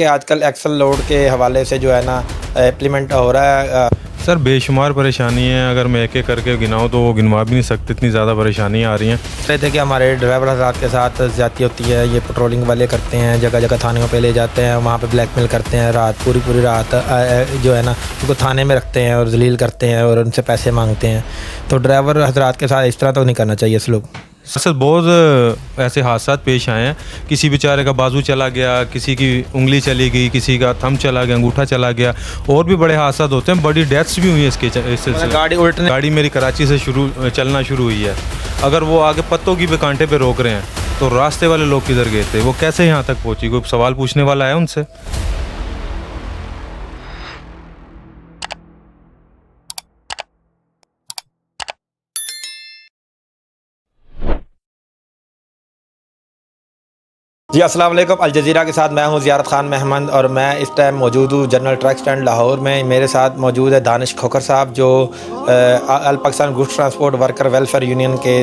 कि आजकल axle load के हवाले से जो है ना इम्प्लीमेंट हो रहा है। सर बेशुमार परेशानी है। अगर मैं एक एक करके गिनाऊँ तो वो गिनवा भी नहीं सकते, इतनी ज़्यादा परेशानी आ रही हैं। कहते थे कि हमारे ड्राइवर हज़रात के साथ ज़्यादती होती है, ये पेट्रोलिंग वाले करते हैं, जगह जगह थानों पे ले जाते हैं, वहाँ पे ब्लैकमेल करते हैं, रात पूरी रात जो है ना उनको थाने में रखते हैं और जलील करते हैं और उनसे पैसे मांगते हैं। तो ड्राइवर हज़रात के साथ इस तरह तो नहीं करना चाहिए सलूक। सर बहुत ऐसे हादसा पेश आए हैं। किसी बेचारे का बाजू चला गया, किसी की उंगली चली गई, किसी का थंब चला गया, अंगूठा चला गया, और भी बड़े हादसा होते हैं। बड़ी डेथ्स भी हुई है इसके गाड़ी मेरी कराची से चलना शुरू हुई है। अगर वो आगे पत्तों की भी कांटे पे रोक रहे हैं तो रास्ते वाले लोग किधर गए थे, वो कैसे यहाँ तक पहुँची? कोई सवाल पूछने वाला है उनसे? जी अस्सलाम वालेकुम। अल जज़ीरा के साथ मैं हूं ज़ियारत खान महमद और मैं इस टाइम मौजूद हूं जनरल ट्रक स्टैंड लाहौर में। मेरे साथ मौजूद है दानिश खोखर साहब जो all Pakistan goods transport worker welfare union के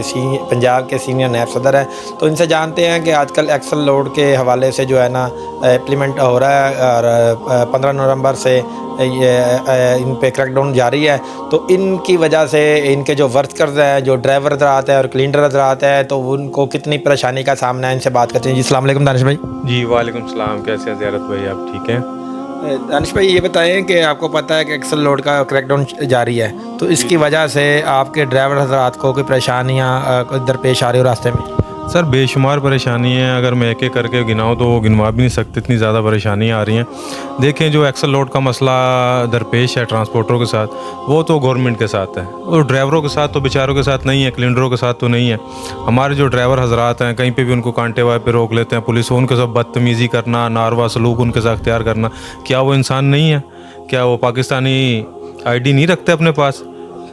पंजाब के सीनियर नायब सदर हैं। तो इनसे जानते हैं कि आजकल एक्सल लोड के हवाले से जो है ना इम्प्लीमेंट हो रहा है और 15 नवंबर से ये इन पे क्रैकडाउन जारी है। तो इनकी वजह से इनके जो वर्कर्स हैं, जो ड्राइवर हज़रात है और क्लीनर हज़रात है, तो उनको कितनी परेशानी का सामना है, इनसे बात करते हैं। जी अस्सलाम वालेकुम दानिश भाई। जी वालेकुम सलाम, कैसे हैं ज़ियारत भाई, आप ठीक हैं? दानिश भाई ये बताएं कि आपको पता है कि एक्सल लोड का क्रैकडाउन जारी है, तो इसकी वजह से आपके ड्राइवर हज़रात को कोई परेशानियाँ दरपेश आ रही हो रास्ते में? सर बेशुमार परेशानी है। अगर मैं एक एक करके गिनाऊँ तो वो गिनवा भी नहीं सकते, इतनी ज़्यादा परेशानी आ रही हैं। देखें, जो एक्सल लोड का मसला दरपेश है ट्रांसपोर्टरों के साथ, वो तो गवर्नमेंट के साथ है, और ड्राइवरों के साथ तो बेचारों के साथ नहीं है, क्लीनरों के साथ तो नहीं है। हमारे जो ड्राइवर हजरात हैं कहीं पे भी उनको कांटे वाले पे रोक लेते हैं पुलिस, उनके साथ बदतमीज़ी करना, नारवा सलूक उनके साथ अख्तियार करना। क्या वो इंसान नहीं है? क्या वो पाकिस्तानी ID नहीं रखते अपने पास?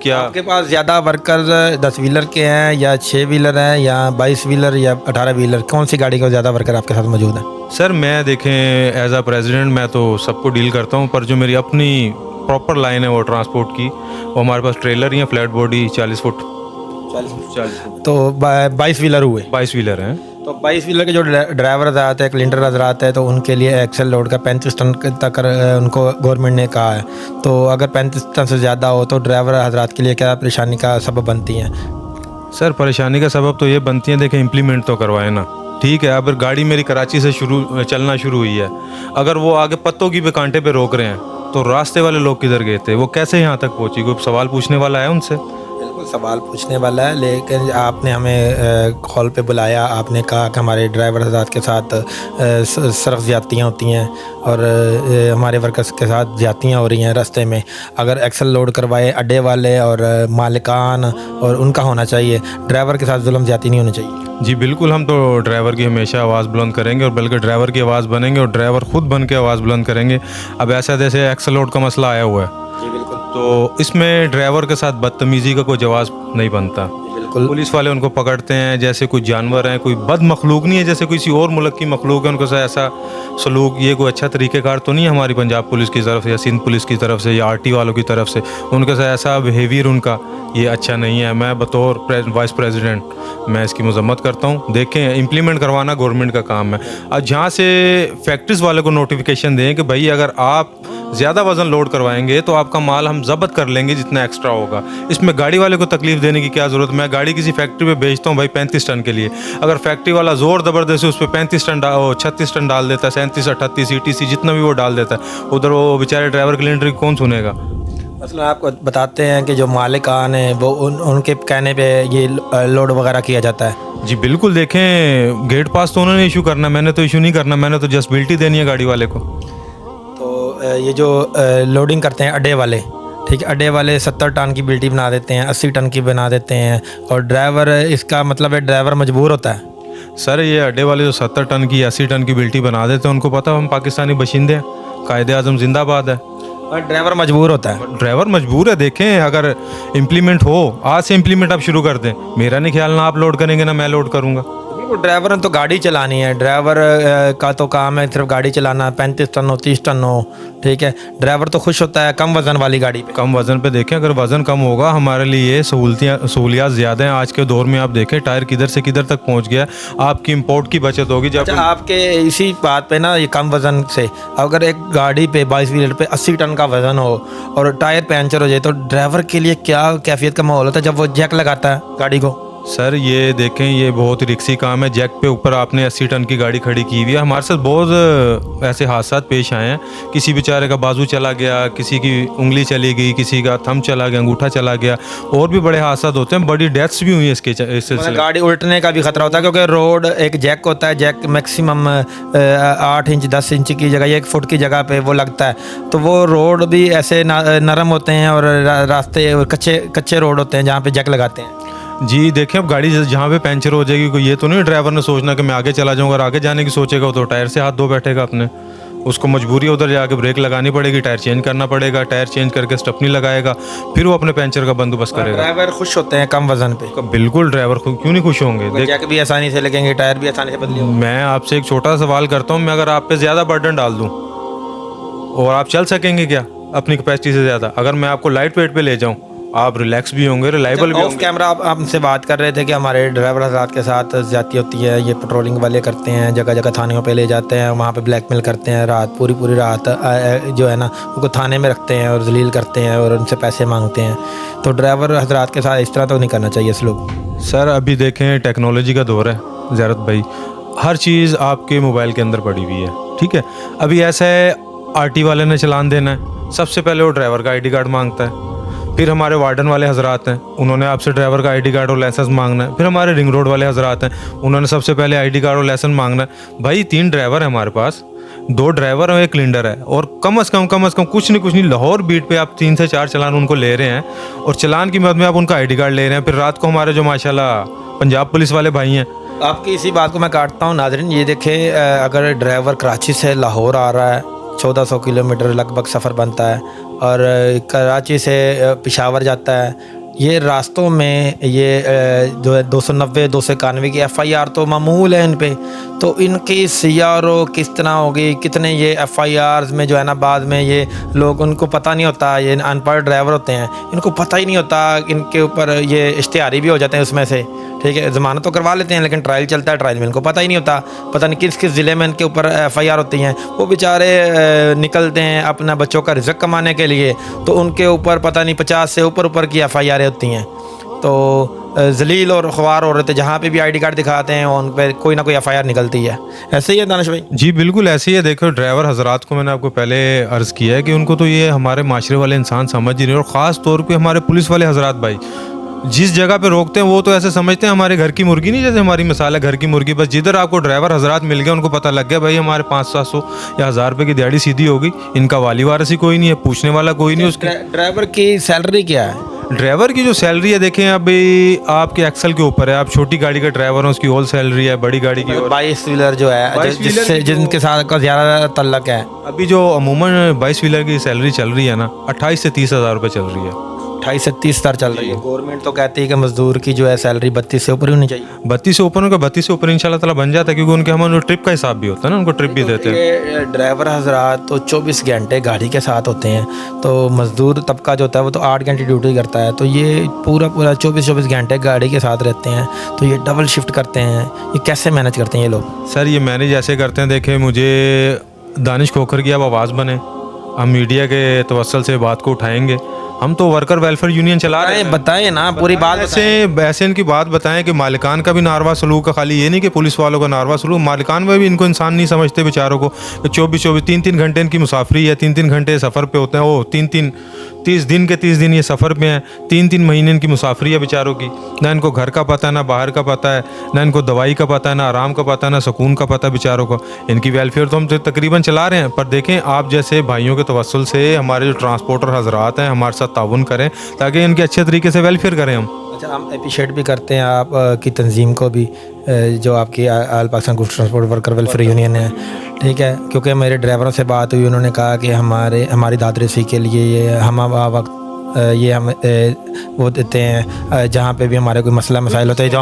क्या आपके पास ज़्यादा वर्कर्स 10 व्हीलर के हैं या 6 व्हीलर हैं या 22 व्हीलर या 18 व्हीलर, कौन सी गाड़ी का ज़्यादा वर्कर आपके साथ मौजूद है? सर मैं देखें एज आ प्रेसिडेंट मैं तो सबको डील करता हूँ, पर जो मेरी अपनी प्रॉपर लाइन है वो ट्रांसपोर्ट की, वो हमारे पास ट्रेलर ही है, फ्लैट बॉडी 40 फुट। 40 फुट तो 22 व्हीलर हुए। 22 व्हीलर हैं। तो 22 व्हीलर के जो ड्राइवर हज़रात है, क्लीनर हज़रात है, तो उनके लिए एक्सल लोड का 35 टन तक उनको गवर्नमेंट ने कहा है। तो अगर 35 टन से ज़्यादा हो तो ड्राइवर हज़रात के लिए क्या परेशानी का सबब बनती हैं? सर परेशानी का सबब तो ये बनती है, देखें इम्प्लीमेंट तो करवाए ना, ठीक है। अब गाड़ी मेरी कराची से चलना शुरू हुई है, अगर वो आगे पत्तों की भी कांटे पे रोक रहे हैं तो रास्ते वाले लोग किधर गए थे, वो कैसे यहाँ तक पहुँची? कोई सवाल पूछने वाला है उनसे? बिल्कुल सवाल पूछने वाला है, लेकिन आपने हमें कॉल पे बुलाया, आपने कहा कि हमारे ड्राइवर हज़रात के साथ सख्त ज़्यादतियाँ होती हैं और हमारे वर्कर्स के साथ ज़्यादतियाँ हो रही हैं रास्ते में। अगर एक्सल लोड करवाए अड्डे वाले और मालिकान और उनका होना चाहिए, ड्राइवर के साथ जुल्म ज़्यादती नहीं होनी चाहिए। जी बिल्कुल, हम तो ड्राइवर की हमेशा आवाज़ बुलंद करेंगे, और बल्कि ड्राइवर की आवाज़ बनेंगे और ड्राइवर ख़ुद बन के आवाज़ बुलंद करेंगे। अब ऐसा जैसे एक्सल लोड का मसला आया हुआ है, जी बिल्कुल, तो इसमें ड्राइवर के साथ बदतमीज़ी का कोई जवाब नहीं बनता। बिल्कुल पुलिस वाले उनको पकड़ते हैं जैसे कोई जानवर हैं, कोई बद मखलूक नहीं है, जैसे किसी और मुल्क की मखलूक है, उनको साथ ऐसा सलूक, ये कोई अच्छा तरीक़ेकार तो नहीं है हमारी पंजाब पुलिस की तरफ से या सिंध पुलिस की तरफ से या RT वालों की तरफ से। उनके साथ ऐसा बिहेवियर उनका ये अच्छा नहीं है। मैं बतौर वाइस प्रेसिडेंट मैं इसकी मजम्मत करता हूँ। देखें, इम्प्लीमेंट करवाना गवर्नमेंट का काम है। और जहाँ से फैक्ट्रीज़ वाले को नोटिफिकेशन दें कि भाई अगर आप ज़्यादा वज़न लोड करवाएंगे तो आपका माल हम ज़ब्त कर लेंगे जितना एक्स्ट्रा होगा। इसमें गाड़ी वाले को तकलीफ़ देने की क्या ज़रूरत? मैं गाड़ी किसी फैक्ट्री पे बेचता हूँ भाई 35 टन के लिए, अगर फैक्ट्री वाला ज़ोर ज़बरदस्ती उस पर 35 टन 36 टन डाल देता है, 37 38 ETC जितना भी वो डाल देता है, उधर वो बेचारे ड्राइवर क्लीनर की कौन सुनेगा? मतलब आपको बताते हैं कि जो मालिकान हैं वो उनके कहने पे ये लोड वगैरह किया जाता है। जी बिल्कुल, देखें गेट पास तो उन्होंने इशू करना, मैंने तो इशू नहीं करना, मैंने तो जस्ट बिल्टी देनी है गाड़ी वाले को। तो ये जो लोडिंग करते हैं अड्डे वाले, ठीक है, अड्डे वाले 70 टन की बिल्टी बना देते हैं, 80 टन की बना देते हैं, और ड्राइवर, इसका मतलब है ड्राइवर मजबूर होता है। सर ये अड्डे वाले जो 70 टन की 80 टन की बिल्टी बना देते हैं, उनको पता हम पाकिस्तानी बशिंदे हैं, कायदे आज़म जिंदाबाद है, और ड्राइवर मजबूर होता है। ड्राइवर मजबूर है। देखें, अगर इम्प्लीमेंट हो, आज से इम्प्लीमेंट आप शुरू कर दें, मेरा नहीं ख्याल ना आप लोड करेंगे ना मैं लोड करूँगा। वो ड्राइवर ने तो गाड़ी चलानी है, ड्राइवर का तो काम है सिर्फ गाड़ी चलाना, 35 टन हो 30 टन हो, ठीक है। ड्राइवर तो खुश होता है कम वज़न वाली गाड़ी पे। कम वज़न पे देखें, अगर वज़न कम होगा हमारे लिए सहूलियात ज़्यादा हैं। आज के दौर में आप देखें टायर किधर से किधर तक पहुंच गया, आपकी इंपोर्ट की बचत होगी। जब अच्छा, आपके इसी बात पे ना, ये कम वज़न से अगर एक गाड़ी पे 22 व्हीलर पे 80 टन का वज़न हो और टायर पंचर हो जाए तो ड्राइवर के लिए क्या कैफियत का माहौल होता है जब वो जैक लगाता है गाड़ी को? सर ये देखें, ये बहुत ही रिक्सी काम है। जैक पे ऊपर आपने 80 टन की गाड़ी खड़ी की हुई है। हमारे साथ बहुत ऐसे हादसा पेश आए हैं, किसी बेचारे का बाजू चला गया, किसी की उंगली चली गई, किसी का थंब चला गया, अंगूठा चला गया, और भी बड़े हादसा होते हैं, बड़ी डेथ्स भी हुई है इसके इस सिलसिले। गाड़ी उल्टने का भी खतरा होता है क्योंकि रोड एक जैक होता है, जैक मैक्सिमम 8 इंच 10 इंच की जगह 1 फुट की जगह पे वो लगता है, तो वो रोड भी ऐसे नरम होते हैं और रास्ते कच्चे रोड होते हैं जहाँ पे जैक लगाते हैं। जी देखें, अब गाड़ी जहाँ पे पंचर हो जाएगी, कोई ये तो नहीं ड्राइवर ने सोचना कि मैं आगे चला जाऊँगा, और आगे जाने की सोचेगा तो टायर से हाथ धो बैठेगा अपने। उसको मजबूरी है उधर जाके ब्रेक लगानी पड़ेगी, टायर चेंज करना पड़ेगा, टायर चेंज करके स्टपनी लगाएगा, फिर वो अपने पंचर का बंदोबस्त करेगा। ड्राइवर खुश होते हैं कम वजन पे? बिल्कुल, ड्राइवर क्यों नहीं खुश होंगे। जैक भी आसानी से लगेंगे, टायर भी आसानी से बदले होंगे। मैं आपसे एक छोटा सवाल करता हूँ, मैं अगर आप पे ज़्यादा बर्डन डाल दूँ और आप चल सकेंगे क्या अपनी कैपेसिटी से ज़्यादा? अगर मैं आपको लाइट वेट पे ले जाऊँ, आप रिलैक्स भी होंगे, रिलायबल भी होंगे। कैमरा आप हमसे बात कर रहे थे कि हमारे ड्राइवर हजरात के साथ ज़्यादती होती है, ये पेट्रोलिंग वाले करते हैं, जगह जगह थानों पे ले जाते हैं, वहाँ पे ब्लैकमेल करते हैं, रात पूरी रात जो है ना उनको थाने में रखते हैं और जलील करते हैं और उनसे पैसे मांगते हैं। तो ड्राइवर हजरात के साथ इस तरह तो नहीं करना चाहिए सलूक। सर अभी देखें टेक्नोलॉजी का दौर है ज़ियारत भाई, हर चीज़ आपके मोबाइल के अंदर पड़ी हुई है, ठीक है। अभी ऐसा है, आरटी वाले ने चालान देना है, सबसे पहले वो ड्राइवर का आईडी कार्ड मांगता है, फिर हमारे वार्डन वाले हजरात हैं, उन्होंने आपसे ड्राइवर का आईडी कार्ड और लाइसेंस मांगना है, फिर हमारे रिंग रोड वाले हजरात हैं, उन्होंने सबसे पहले आईडी कार्ड और लाइसेंस मांगना है। भाई 3 ड्राइवर है हमारे पास, 2 ड्राइवर और 1 लिंडर है, और कम से कम कुछ नहीं लाहौर बीट पे आप 3 से 4 चालान उनको ले रहे हैं, और चालान की मदद में आप उनका आईडी कार्ड ले रहे हैं। फिर रात को हमारे जो माशाल्लाह पंजाब पुलिस वाले भाई हैं। आपकी इसी बात को मैं काटता हूँ नाज़रीन, ये देखें, अगर ड्राइवर कराची से लाहौर आ रहा है, 1400 किलोमीटर लगभग सफ़र बनता है, और कराची से पेशावर जाता है, ये रास्तों में ये जो है 290 291 की FIR तो मामूल है इन पे। तो इनकी CRO किस तरह होगी, कितने ये FIRs में जो है ना बाद में ये लोग, उनको पता नहीं होता, ये अनपढ़ ड्राइवर होते हैं, इनको पता ही नहीं होता, इनके ऊपर ये इश्तिहारी भी हो जाते हैं उसमें से, ठीक है। ज़मानत तो करवा लेते हैं लेकिन ट्रायल चलता है, ट्रायल में इनको पता ही नहीं होता, पता नहीं किस किस ज़िले में इनके ऊपर FIR होती हैं। वो बेचारे निकलते हैं अपना बच्चों का रिज़्क कमाने के लिए, तो उनके ऊपर पता नहीं 50 से ऊपर की FIR होती हैं। तो जलील और ख्वार हो रहे थे, जहाँ पे भी आईडी कार्ड दिखाते हैं उन पर कोई ना कोई FIR निकलती है। ऐसे ही है दानिश भाई? जी बिल्कुल ऐसे ही है। देखो ड्राइवर हजरात को मैंने आपको पहले अर्ज़ किया है कि उनको तो ये हमारे माशरे वाले इंसान समझ ही नहीं, और ख़ास तौर पे हमारे पुलिस वाले हजरात भाई जिस जगह पे रोकते हैं वो तो ऐसे समझते हैं हमारे घर की मुर्गी, नहीं जैसे हमारी मिसाल है घर की मुर्गी, बस जिधर आपको ड्राइवर हजरात मिल गया उनको पता लग गया भाई हमारे 500-700 या 1000 रुपये की दिहाड़ी सीधी होगी, इनका वाली वारस ही कोई नहीं है, पूछने वाला कोई नहीं। उसके ड्राइवर की सैलरी क्या है? ड्राइवर की जो सैलरी है देखें अभी आपके एक्सल के ऊपर है, आप छोटी गाड़ी का ड्राइवर हो उसकी होल सैलरी है, बड़ी गाड़ी की 22 व्हीलर जो है जिससे जिनके साथ का ज़्यादा तल्लक है, अभी जो अमूमन 22 व्हीलर की सैलरी चल रही है ना 28 से 30 हज़ार रुपये चल रही है। 28 से 30 हज़ार चल रही है। गवर्नमेंट तो कहती है कि मजदूर की जो है सैलरी 32 से ऊपर ही होनी चाहिए। 32 से ऊपर, उनका 32 से ऊपर इंशाल्लाह ताला बन जाता है, क्योंकि उनके हम ट्रिप का हिसाब भी होता है ना, उनको ट्रिप भी देते हैं। ये ड्राइवर हजरात तो 24 घंटे गाड़ी के साथ होते हैं, तो मजदूर तबका जो होता है वो तो 8 घंटे ड्यूटी करता है, तो ये पूरा 24 घंटे गाड़ी के साथ रहते हैं, तो ये डबल शिफ्ट करते हैं। ये कैसे मैनेज करते हैं ये लोग? सर ये मैनेज ऐसे करते हैं, देखें मुझे दानिश खोखर की अब आवाज़ बने, हम मीडिया के तवस्सुल से बात को उठाएंगे, हम तो वर्कर वेलफेयर यूनियन चला रहे हैं। बताएं ना पूरी बात, ऐसे इनकी बात बताएं कि मालिकान का भी नारवा सलूक का, खाली ये नहीं कि पुलिस वालों का नारवा सलूक, मालिकान में भी इनको इंसान नहीं समझते बेचारों को। 24-3 घंटे इनकी मुसाफरी है, 3 घंटे सफ़र पे होते हैं, वो 30 दिन के 30 दिन ये सफ़र पे हैं, 3 महीने इनकी मुसाफरी है बेचारों की, ना इनको घर का पता है, ना बाहर का पता है, ना इनको दवाई का पता है, ना आराम का पता है, ना सुकून का पता है बेचारों को। इनकी वेलफेयर तो हम तकरीबन चला रहे हैं, पर देखें आप जैसे भाइयों के तवस्सुल से हमारे जो ट्रांसपोर्टर हजरात हैं हमारे साथ ताउन करें ताकि इनके अच्छे तरीके से वेलफेयर करें हम। अच्छा, हम अप्रिशिएट भी करते हैं आप की तंजीम को भी, जो आपकी all Pakistan goods transport worker welfare union है, ठीक है। क्योंकि मेरे ड्राइवरों से बात हुई, उन्होंने कहा कि हमारी दादरसी के लिए ये हम वक्त ये हम वो देते हैं जहाँ पे भी हमारे कोई मसला मसाइल होते हैं, जो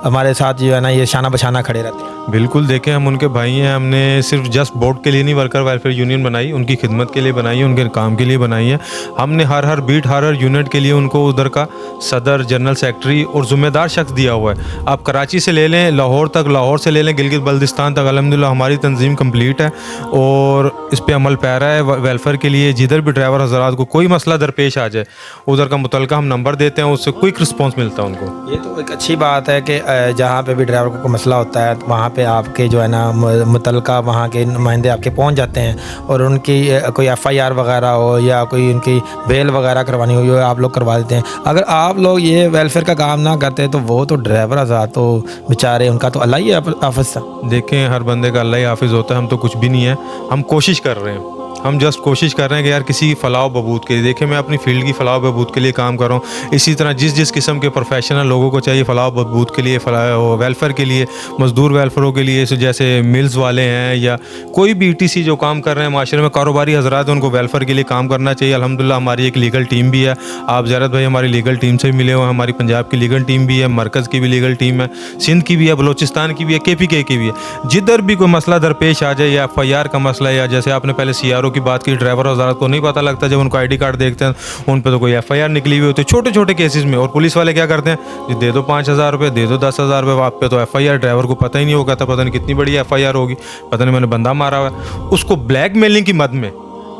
हमारे साथ जो है ना ये शाना बशाना खड़े रहते हैं। बिल्कुल, देखें हम उनके भाई हैं। हमने सिर्फ जस्ट बोर्ड के लिए नहीं वर्कर वेलफेयर यूनियन बनाई, उनकी खिदमत के लिए बनाई है, उनके काम के लिए बनाई है। हमने हर बीट हर यूनिट के लिए उनको उधर का सदर, जनरल सेक्रेटरी और ज़िम्मेदार शख्स दिया हुआ है। आप कराची से ले लें लाहौर तक, लाहौर से ले लें गिलगित बल्दिस्तान तक, अल्हम्दुलिल्लाह हमारी तंजीम कंप्लीट है और इस पर अमल पैरा है। वेलफेयर के लिए जिधर भी ड्राइवर हज़रात को कोई मसला दरपेश आ जाए, उधर का मुतलका हम नंबर देते हैं, उससे क्विक रिस्पॉन्स मिलता है उनको। ये तो एक अच्छी बात है कि जहाँ पे भी ड्राइवर को कोई मसला होता है वहाँ पे आपके जो है ना मुतलका वहाँ के नुमाइंदे आपके पहुँच जाते हैं और उनकी कोई FIR वगैरह हो या कोई उनकी बेल वगैरह करवानी हो, ये आप लोग करवा देते हैं। अगर आप लोग ये वेलफेयर का काम ना करते तो वो तो ड्राइवर आज़ाद तो बेचारे, उनका तो अल्लाह ही हाफ़िज़ था। देखें हर बंदे का अल्लाह ही हाफिज़ होता है, हम तो कुछ भी नहीं है। हम कोशिश कर रहे हैं, हम जस्ट कोशिश कर रहे हैं कि यार किसी की फलाह बहबूद के लिए। देखिए मैं अपनी फील्ड की फलाह बहबूद के लिए काम कर रहा हूँ। इसी तरह जिस किस्म के प्रोफेशनल लोगों को चाहिए फलाह बहबूद के लिए, वेलफेयर के लिए, मज़दूर वेलफेयरों के लिए, जैसे मिल्स वाले हैं या कोई भी ETC जो काम कर रहे हैं माशरे में, कारोबारी हज़रात हैं, उनको वेलफेयर के लिए काम करना चाहिए। अल्हम्दुलिल्लाह हमारी एक लीगल टीम भी है। आप ज़रत भाई हमारी लीगल टीम से मिले हुए हैं। हमारी पंजाब की लीगल टीम भी है, मरकज़ की भी लीगल टीम है, सिंध की भी है, बलोचिस्तान की भी है, KPK की भी है। जिधर भी कोई मसला दरपेश आ जाए या FIR का मसला, या जैसे आपने पहले CRO की बात की, ड्राइवर हज़रात को नहीं पता लगता, जब उनको ID कार्ड देखते हैं उन पे तो कोई FIR निकली हुई होती है छोटे छोटे केसेस में, और पुलिस वाले क्या करते हैं, जी दे दो 5,000 रुपये, दे दो 10,000 रुपये, आप पे तो FIR। ड्राइवर को पता ही नहीं होगा, पता नहीं कितनी बड़ी FIR होगी, पता नहीं मैंने बंदा मारा हुआ है। उसको ब्लैकमेलिंग की मद में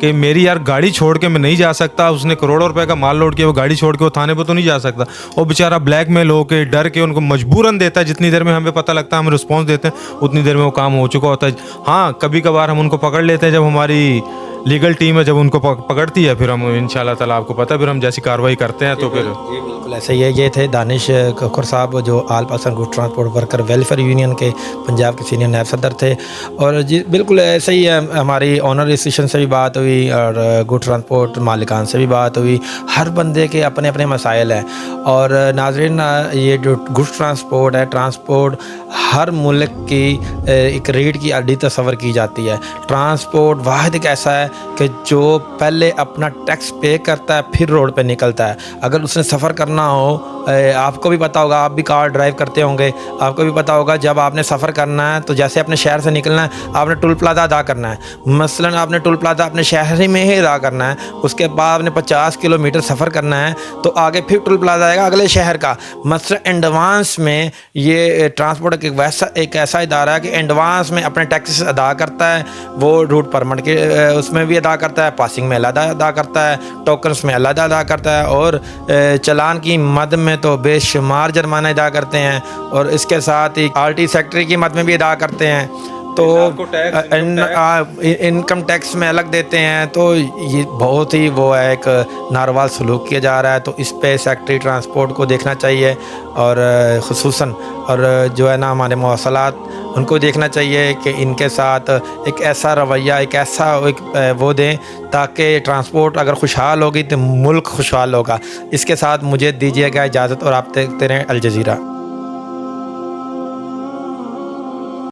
कि मेरी यार गाड़ी छोड़ के मैं नहीं जा सकता, उसने करोड़ों रुपए का माल लोड किया, वो गाड़ी छोड़ के वो थाने पर तो नहीं जा सकता, और बेचारा ब्लैकमेल हो के डर के उनको मजबूरन देता है। जितनी देर में हमें पता लगता है, हम रिस्पॉन्स देते हैं, उतनी देर में वो काम हो चुका होता है। हाँ कभी कभार हम उनको पकड़ लेते हैं, जब हमारी लीगल टीम है जब उनको पकड़ती है, फिर हम इंशाल्लाह ताला आपको पता है फिर हम जैसी कार्रवाई करते हैं तो फिर। जी बिल्कुल ऐसे ही है। ये थे दानिश खोखर साहब जो all Pakistan good transport worker welfare union के पंजाब के सीनियर नायब सदर थे। और जी बिल्कुल ऐसे ही है, हमारी ऑनर एसोसिएशन से भी बात हुई और गुड ट्रांसपोर्ट मालिकान से भी बात हुई। हर बंदे के अपने अपने मसाइल हैं। और नाज़रीन ये जो गुड ट्रांसपोर्ट है, ट्रांसपोर्ट हर मुल्क की एक रीढ़ की हड्डी तस्वर की जाती है। ट्रांसपोर्ट वाहिद एक ऐसा है कि जो पहले अपना टैक्स पे करता है फिर रोड पे निकलता है। अगर उसने सफ़र करना हो, आपको भी पता होगा, आप भी कार ड्राइव करते होंगे, आपको भी पता होगा जब आपने सफ़र करना है तो जैसे अपने शहर से निकलना है आपने टोल प्लाजा अदा करना है। मसलन आपने टोल प्लाजा अपने शहर में ही अदा करना है, उसके बाद आपने 50 किलोमीटर सफ़र करना है तो आगे फिर टोल प्लाजा आएगा अगले शहर का। मसलन एडवांस में ये ट्रांसपोर्ट एक ऐसा इदारा है कि एडवांस में अपने टैक्सेस अदा करता है, वो रूट परमिट के उसमें भी अदा करता है, पासिंग में अलग अदा करता है, टोकन्स में अलग अदा करता है, और चलान की मद में तो बेशुमार जुर्माना अदा करते हैं, और इसके साथ ही RT सेक्रेटरी की मद में भी अदा करते हैं। तो इनकम टैक्स में अलग देते हैं। तो ये बहुत ही वो है, एक नारवाल सलूक किया जा रहा है। तो इस पे सेक्रेटरी ट्रांसपोर्ट को देखना चाहिए, और ख़ुसूसन और जो है ना हमारे मवासलात उनको देखना चाहिए कि इनके साथ एक ऐसा रवैया, एक ऐसा वो दें ताकि ट्रांसपोर्ट अगर खुशहाल होगी तो मुल्क खुशहाल होगा। इसके साथ मुझे दीजिएगा इजाज़त और आप देखते रहें अल जज़ीरा।